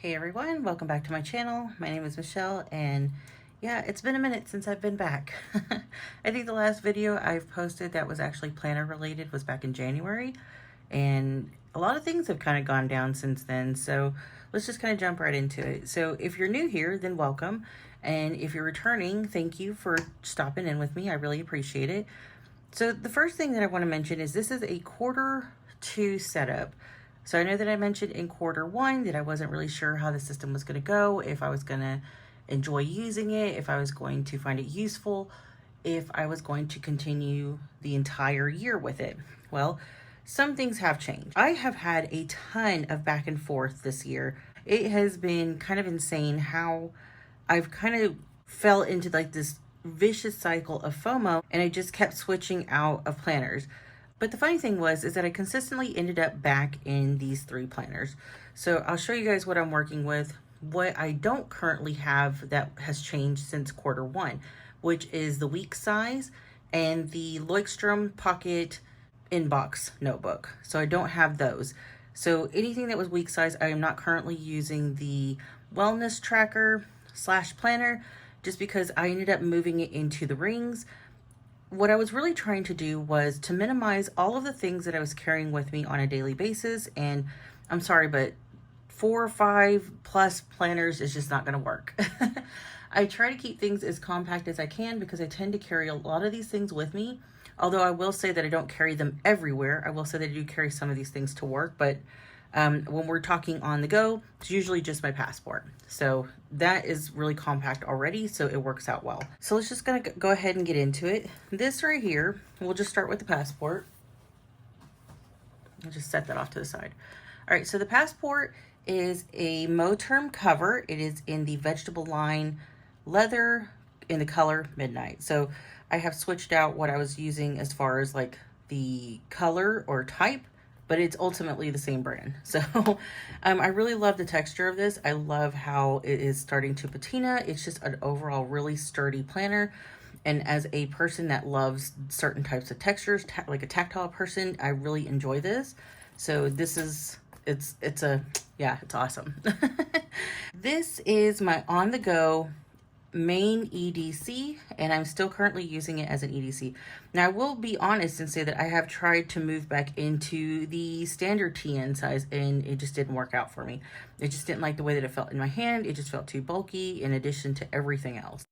Hey everyone, welcome back to my channel. My name is Michelle, and yeah, it's been a minute since I've been back. I think the last video I've posted that was actually planner related was back in January, and a lot of things have kind of gone down since then, so let's just kind of jump right into it. So if you're new here, then welcome, and if you're returning, thank you for stopping in with me. I really appreciate it. So the first thing that I want to mention is this is a Q2 setup. So I know that I mentioned in Q1 that I wasn't really sure how the system was going to go, if I was going to enjoy using it, if I was going to find it useful, if I was going to continue the entire year with it. Well, some things have changed. I have had a ton of back and forth this year. It has been kind of insane how I've kind of fell into like this vicious cycle of FOMO, and I just kept switching out of planners. But the funny thing is that I consistently ended up back in these 3 planners. So I'll show you guys what I'm working with, what I don't currently have that has changed since Q1, which is the week size and the Leuchtturm Pocket Inbox notebook. So I don't have those. So anything that was week size, I am not currently using the wellness tracker / planner, just because I ended up moving it into the rings. What I was really trying to do was to minimize all of the things that I was carrying with me on a daily basis. And I'm sorry, but 4 or 5 plus planners is just not going to work. I try to keep things as compact as I can because I tend to carry a lot of these things with me. Although I will say that I don't carry them everywhere. I will say that I do carry some of these things to work, but when we're talking on the go, it's usually just my passport. So that is really compact already, so it works out well. So let's just gonna go ahead and get into it. This right here, we'll just start with the passport. I'll just set that off to the side. All right, so the passport is a Moterm cover. It is in the vegetable line leather in the color Midnight. So I have switched out what I was using as far as like the color or type, but it's ultimately the same brand. So I really love the texture of this. I love how it is starting to patina. It's just an overall really sturdy planner. And as a person that loves certain types of textures, like a tactile person, I really enjoy this. So this is, it's awesome. This is my on-the-go main EDC, and I'm still currently using it as an EDC. Now I will be honest and say that I have tried to move back into the standard TN size, and it just didn't work out for me. It just didn't like the way that it felt in my hand. It just felt too bulky in addition to everything else.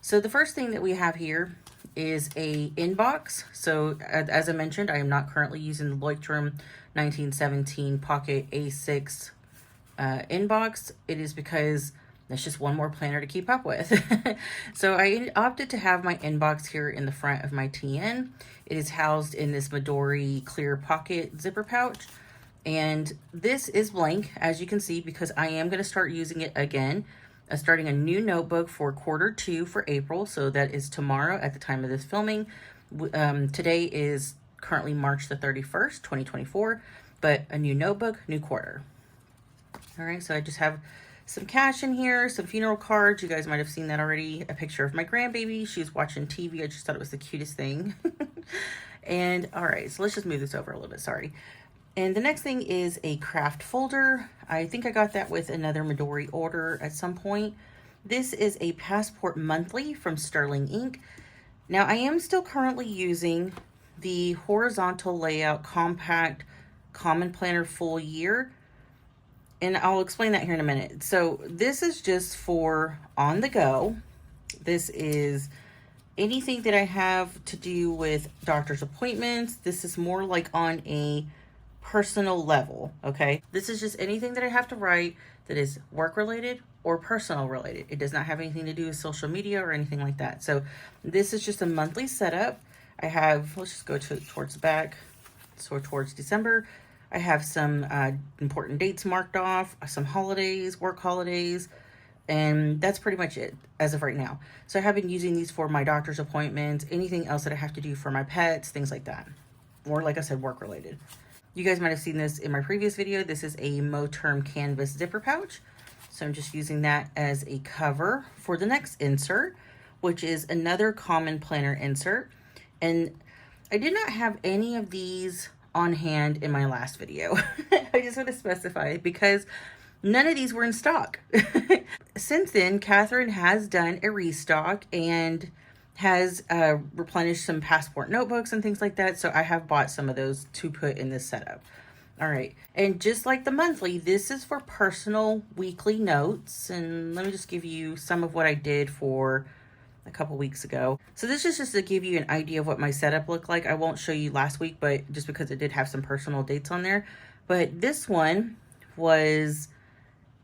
So the first thing that we have here is a inbox. So as I mentioned, I am not currently using the Leuchtturm 1917 Pocket A6 inbox. It is because that's just one more planner to keep up with. So I opted to have my inbox here in the front of my TN. It is housed in this Midori clear pocket zipper pouch. And this is blank, as you can see, because I am going to start using it again. Starting a new notebook for Q2 for April. So that is tomorrow at the time of this filming. Today is currently March the 31st, 2024. But a new notebook, new quarter. All right, so I just have some cash in here, some funeral cards. You guys might have seen that already. A picture of my grandbaby. She's watching TV. I just thought it was the cutest thing. And all right, so let's just move this over a little bit. Sorry. And the next thing is a craft folder. I think I got that with another Midori order at some point. This is a Passport Monthly from Sterling Ink. Now I am still currently using the horizontal layout compact common planner full year. And I'll explain that here in a minute. So this is just for on the go. This is anything that I have to do with doctor's appointments. This is more like on a personal level, okay? This is just anything that I have to write that is work related or personal related. It does not have anything to do with social media or anything like that. So this is just a monthly setup. I have, let's just go towards the back. So towards December, I have some important dates marked off, some holidays, work holidays, and that's pretty much it as of right now. So I have been using these for my doctor's appointments, anything else that I have to do for my pets, things like that. Or like I said, work related. You guys might have seen this in my previous video. This is a Moterm canvas zipper pouch. So I'm just using that as a cover for the next insert, which is another common planner insert. And I did not have any of these on hand in my last video. I just want to specify because none of these were in stock. Since then, Catherine has done a restock and has replenished some passport notebooks and things like that. So I have bought some of those to put in this setup. All right. And just like the monthly, this is for personal weekly notes. And let me just give you some of what I did for a couple weeks ago. So this is just to give you an idea of what my setup looked like. I won't show you last week, but just because it did have some personal dates on there. But this one was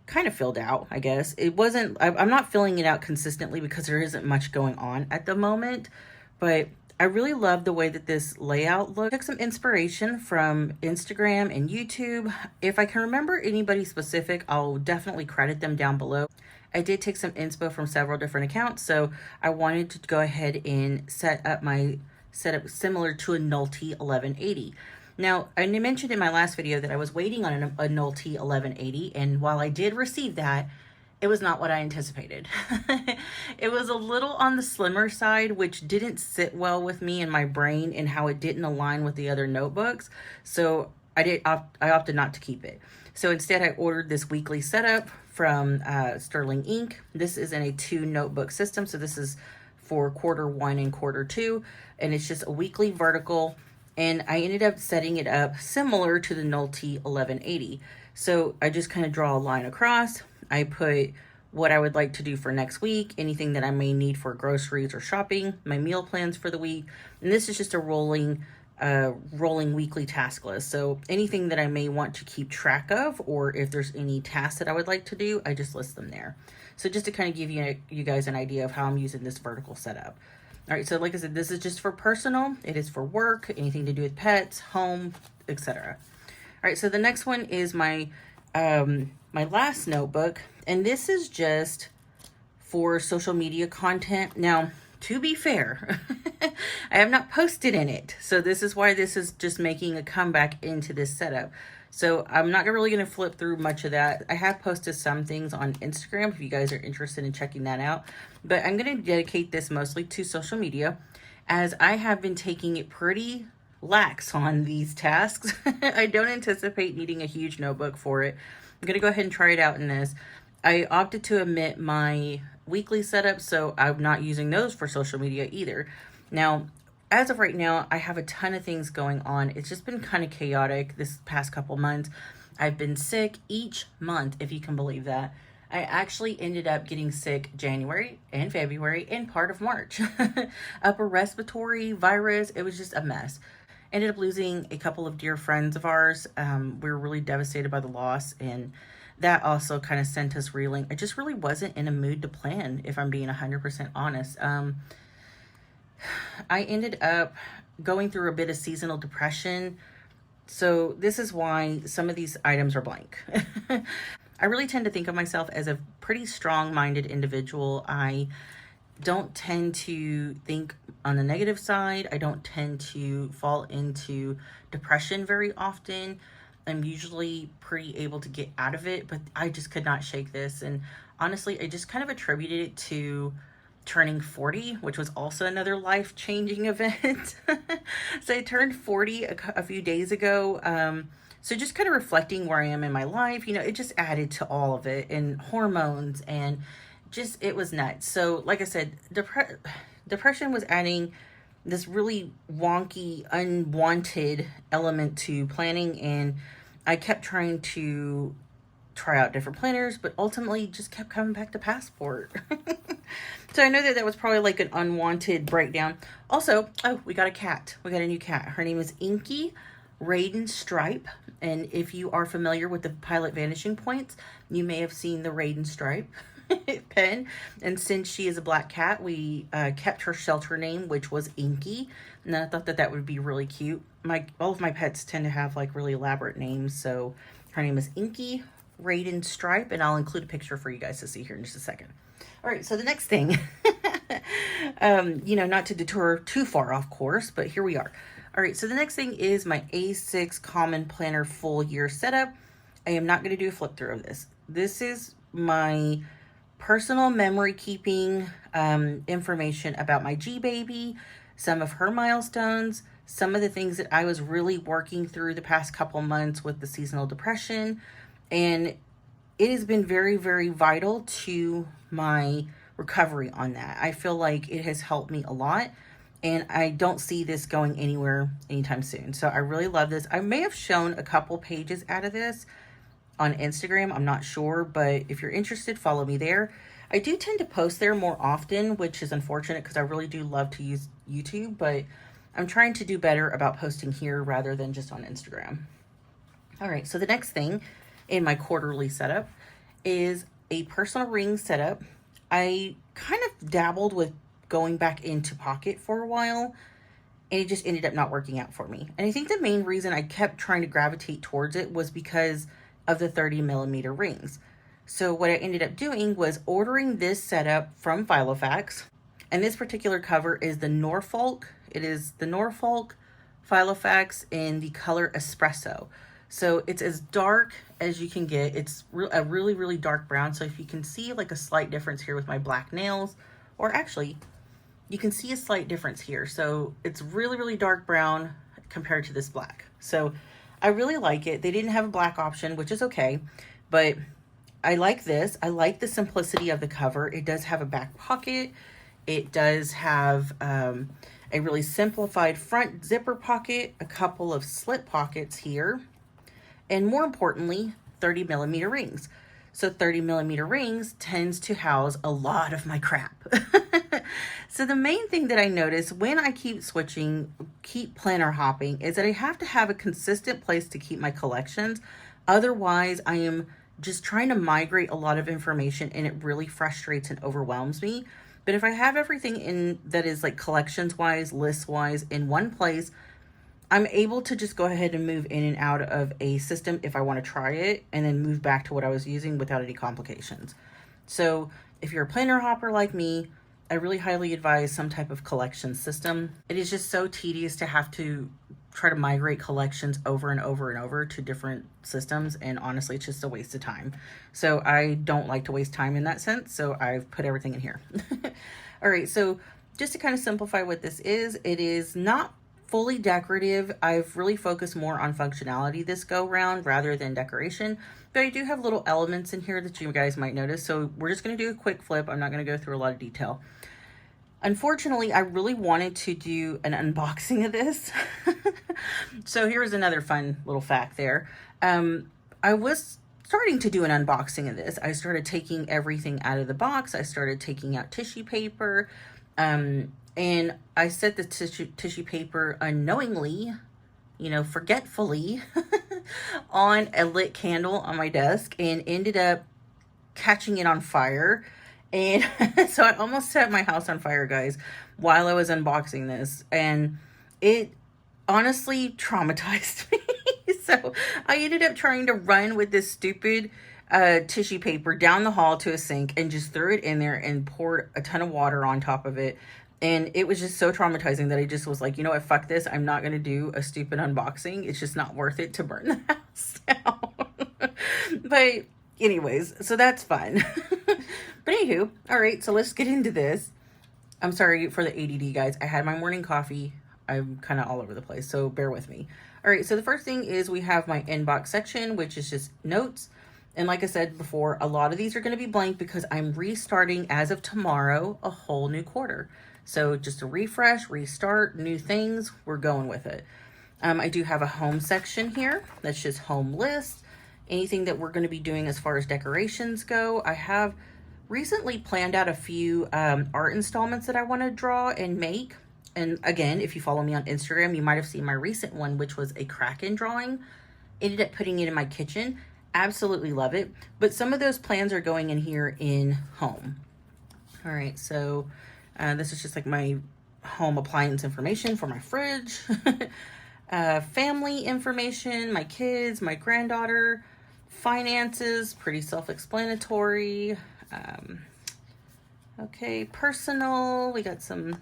kind of filled out, I guess. It wasn't, I'm not filling it out consistently because there isn't much going on at the moment, but I really love the way that this layout looks. I took some inspiration from Instagram and YouTube. If I can remember anybody specific, I'll definitely credit them down below. I did take some inspo from several different accounts, so I wanted to go ahead and set up my setup similar to a Nulty 1180. Now, I mentioned in my last video that I was waiting on a Nulty 1180, and while I did receive that, it was not what I anticipated. It was a little on the slimmer side, which didn't sit well with me in my brain and how it didn't align with the other notebooks. So I opted not to keep it. So instead, I ordered this weekly setup from Sterling Ink. This is in a 2 notebook system. So this is for Q1 and Q2, and it's just a weekly vertical. And I ended up setting it up similar to the Nulty 1180. So I just kind of draw a line across. I put what I would like to do for next week, anything that I may need for groceries or shopping, my meal plans for the week. And this is just a rolling weekly task list. So anything that I may want to keep track of, or if there's any tasks that I would like to do, I just list them there. So just to kind of give you guys an idea of how I'm using this vertical setup. All right, so like I said, this is just for personal. It is for work, anything to do with pets, home, etc. All right, so the next one is my my last notebook, and this is just for social media content. Now, to be fair, I have not posted in it, so this is why this is just making a comeback into this setup. So I'm not really going to flip through much of that. I have posted some things on Instagram if you guys are interested in checking that out. But I'm going to dedicate this mostly to social media, as I have been taking it pretty lax on these tasks. I don't anticipate needing a huge notebook for it. I'm going to go ahead and try it out in this. I opted to omit my weekly setup, so I'm not using those for social media either. Now, as of right now, I have a ton of things going on. It's just been kind of chaotic this past couple months. I've been sick each month, if you can believe that. I actually ended up getting sick January and February and part of March. Upper respiratory virus, it was just a mess. Ended up losing a couple of dear friends of ours. We were really devastated by the loss, and that also kind of sent us reeling. I just really wasn't in a mood to plan, if I'm being 100% honest. I ended up going through a bit of seasonal depression. So this is why some of these items are blank. I really tend to think of myself as a pretty strong-minded individual. I don't tend to think on the negative side. I don't tend to fall into depression very often. I'm usually pretty able to get out of it, but I just could not shake this. And honestly, I just kind of attributed it to turning 40, which was also another life-changing event. So I turned 40 a few days ago. So just kind of reflecting where I am in my life, you know, it just added to all of it, and hormones, and just, it was nuts. So like I said, depression was adding this really wonky, unwanted element to planning, and I kept trying to try out different planners, but ultimately just kept coming back to passport. So I know that was probably like an unwanted breakdown. Also, oh, we got a cat. We got a new cat. Her name is Inky Raiden Stripe. And if you are familiar with the Pilot Vanishing Points, you may have seen the Raiden Stripe pen. And since she is a black cat, we kept her shelter name, which was Inky. And I thought that that would be really cute. All of my pets tend to have like really elaborate names. So her name is Inky Raiden Stripe, and I'll include a picture for you guys to see here in just a second. All right, so the next thing, you know, not to detour too far off course, but here we are. All right, so the next thing is my A6 Common Planner full year setup. I am not going to do a flip through of this. This is my personal memory keeping information about my G-Baby, some of her milestones, some of the things that I was really working through the past couple months with the seasonal depression. And it has been very, very vital to my recovery on that. I feel like it has helped me a lot, and I don't see this going anywhere anytime soon. So I really love this. I may have shown a couple pages out of this on Instagram. I'm not sure, but if you're interested, follow me there. I do tend to post there more often, which is unfortunate because I really do love to use YouTube, but I'm trying to do better about posting here rather than just on Instagram. All right, so the next thing in my quarterly setup is a personal ring setup. I kind of dabbled with going back into pocket for a while, and it just ended up not working out for me. And I think the main reason I kept trying to gravitate towards it was because of the 30mm rings. So what I ended up doing was ordering this setup from Filofax. And this particular cover is the Norfolk. It is the Norfolk Filofax in the color Espresso. So it's as dark as you can get. It's a really, really dark brown. So if you can see like a slight difference here with my black nails, or actually you can see a slight difference here. So it's really, really dark brown compared to this black. So I really like it. They didn't have a black option, which is okay, but I like this. I like the simplicity of the cover. It does have a back pocket. It does have a really simplified front zipper pocket, a couple of slip pockets here, and more importantly, 30mm rings. So 30mm rings tends to house a lot of my crap. So the main thing that I notice when I keep planner hopping, is that I have to have a consistent place to keep my collections. Otherwise, I am just trying to migrate a lot of information, and it really frustrates and overwhelms me. But if I have everything in that is like collections wise, list wise in one place, I'm able to just go ahead and move in and out of a system if I want to try it, and then move back to what I was using without any complications. So if you're a planner hopper like me, I really highly advise some type of collection system. It is just so tedious to have to try to migrate collections over and over and over to different systems, and honestly, it's just a waste of time. So I don't like to waste time in that sense, so I've put everything in here. All right, so just to kind of simplify what this is, it is not fully decorative. I've really focused more on functionality this go round rather than decoration, but I do have little elements in here that you guys might notice. So we're just going to do a quick flip. I'm not going to go through a lot of detail. Unfortunately, I really wanted to do an unboxing of this. So here's another fun little fact there. I was starting to do an unboxing of this. I started taking everything out of the box. I started taking out tissue paper. And I set the tissue paper unknowingly, forgetfully, on a lit candle on my desk, and ended up catching it on fire. And so I almost set my house on fire, guys, while I was unboxing this. And it honestly traumatized me. So I ended up trying to run with this stupid tissue paper down the hall to a sink and just threw it in there and poured a ton of water on top of it. And it was just so traumatizing that I just was like, you know what, fuck this. I'm not going to do a stupid unboxing. It's just not worth it to burn the house down. But anyways, so that's fun. But anywho, all right, so let's get into this. I'm sorry for the ADD, guys. I had my morning coffee. I'm kind of all over the place, so bear with me. All right, so the first thing is we have my inbox section, which is just notes. And like I said before, a lot of these are going to be blank because I'm restarting as of tomorrow a whole new quarter. So just a refresh, restart, new things, we're going with it. I do have a home section here. That's just home list. Anything that we're going to be doing as far as decorations go. I have recently planned out a few art installments that I want to draw and make. And again, if you follow me on Instagram, you might have seen my recent one, which was a Kraken drawing. Ended up putting it in my kitchen. Absolutely love it. But some of those plans are going in here in home. All right, so this is just like my home appliance information for my fridge. Family information, my kids, my granddaughter, finances, pretty self-explanatory. Okay, personal, we got some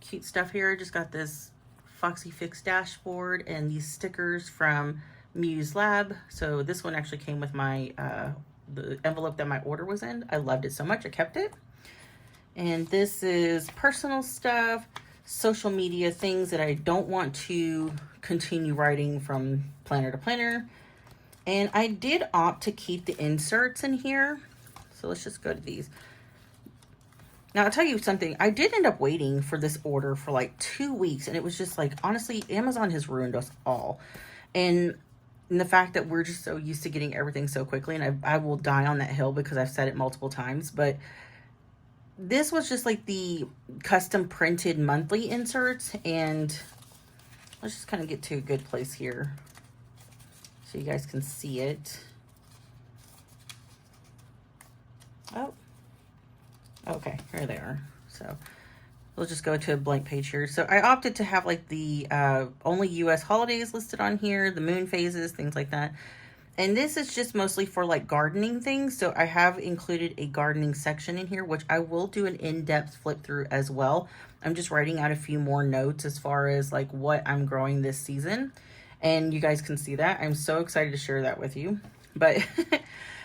cute stuff here. Just got this Foxy Fix dashboard and these stickers from Muse Lab. So this one actually came with my the envelope that my order was in. I loved it so much, I kept it. And this is personal stuff. social media things that I don't want to continue writing from planner to planner. And I did opt to keep the inserts in here. So let's just go to these. Now, I'll tell you something. I did end up waiting for this order for like 2 weeks. And it was just like, honestly, Amazon has ruined us all. And the fact that we're just so used to getting everything so quickly. And I will die on that hill because I've said it multiple times. But this was just like the custom printed monthly inserts. And let's just kind of get to a good place here so you guys can see it. Oh. Okay, here they are. So we'll just go to a blank page here. So I opted to have like the only US holidays listed on here, the moon phases, things like that. And this is just mostly for like gardening things. So I have included a gardening section in here, which I will do an in-depth flip through as well. I'm just writing out a few more notes as far as like what I'm growing this season. And you guys can see that. I'm so excited to share that with you. But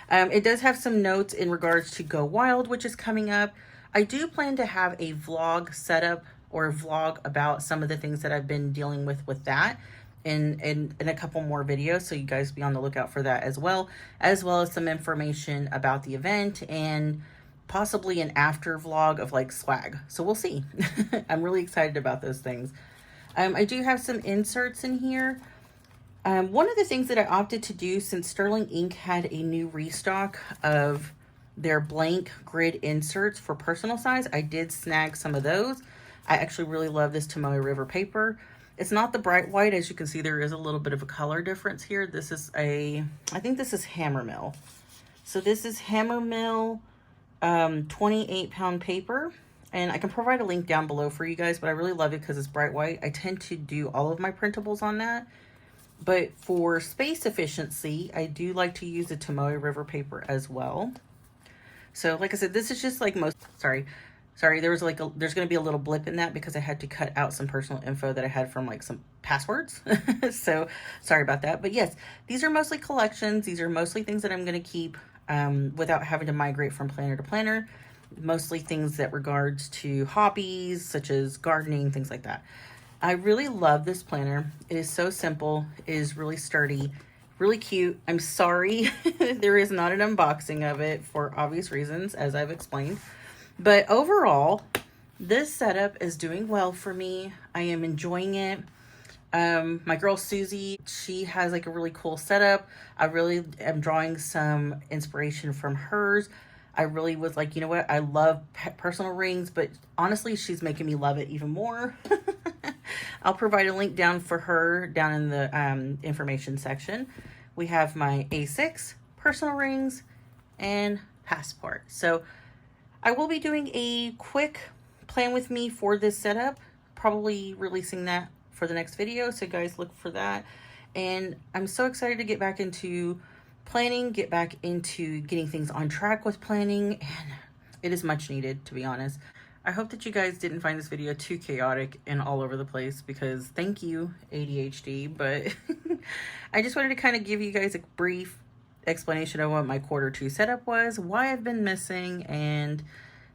it does have some notes in regards to Go Wild, which is coming up. I do plan to have a vlog setup or a vlog about some of the things that I've been dealing with that in a couple more videos. So you guys be on the lookout for that as well as some information about the event and possibly an after vlog of like swag. So we'll see. I'm really excited about those things. I do have some inserts in here. One of the things that I opted to do, since Sterling Ink had a new restock of their blank grid inserts for personal size, I did snag some of those. I actually really love this Tomoe River paper. It's not the bright white. As you can see, there is a little bit of a color difference here. This is I think this is Hammermill. So this is Hammermill 28-pound paper. And I can provide a link down below for you guys, but I really love it because it's bright white. I tend to do all of my printables on that. But for space efficiency, I do like to use the Tomoe River paper as well. So like I said, this is just like most, sorry, there's going to be a little blip in that because I had to cut out some personal info that I had from like some passwords. So sorry about that. But yes, these are mostly collections. These are mostly things that I'm going to keep without having to migrate from planner to planner. Mostly things that regards to hobbies, such as gardening, things like that. I really love this planner. It is so simple. It is really sturdy, really cute. I'm sorry there is not an unboxing of it for obvious reasons, as I've explained. But overall, this setup is doing well for me. I am enjoying it. My girl Susie, she has like a really cool setup. I really am drawing some inspiration from hers. I really was like, you know what? I love personal rings, but honestly, she's making me love it even more. I'll provide a link down for her down in the information section. We have my A6 personal rings and passport. So I will be doing a quick plan with me for this setup, probably releasing that for the next video. So guys, look for that. And I'm so excited to get back into planning, get back into getting things on track with planning, and it is much needed, to be honest. I hope that you guys didn't find this video too chaotic and all over the place, because thank you, ADHD, but I just wanted to kind of give you guys a brief explanation of what my Q2 setup was, why I've been missing, and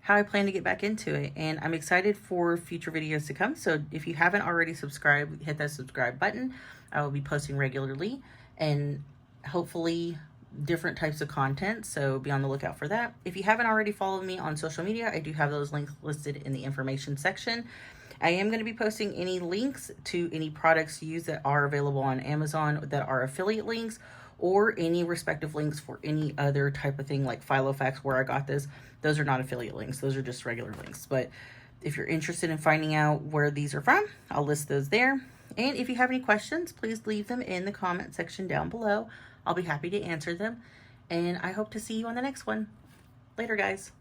how I plan to get back into it. And I'm excited for future videos to come. So if you haven't already subscribed, hit that subscribe button. I will be posting regularly and hopefully different types of content, so be on the lookout for that. If you haven't already followed me on social media, I do have those links listed in the information section. I am going to be posting any links to any products used that are available on Amazon that are affiliate links, or any respective links for any other type of thing like Filofax where I got this. Those are not affiliate links, those are just regular links. But if you're interested in finding out where these are from, I'll list those there. And if you have any questions, please leave them in the comment section down below. I'll be happy to answer them. And I hope to see you on the next one. Later, guys.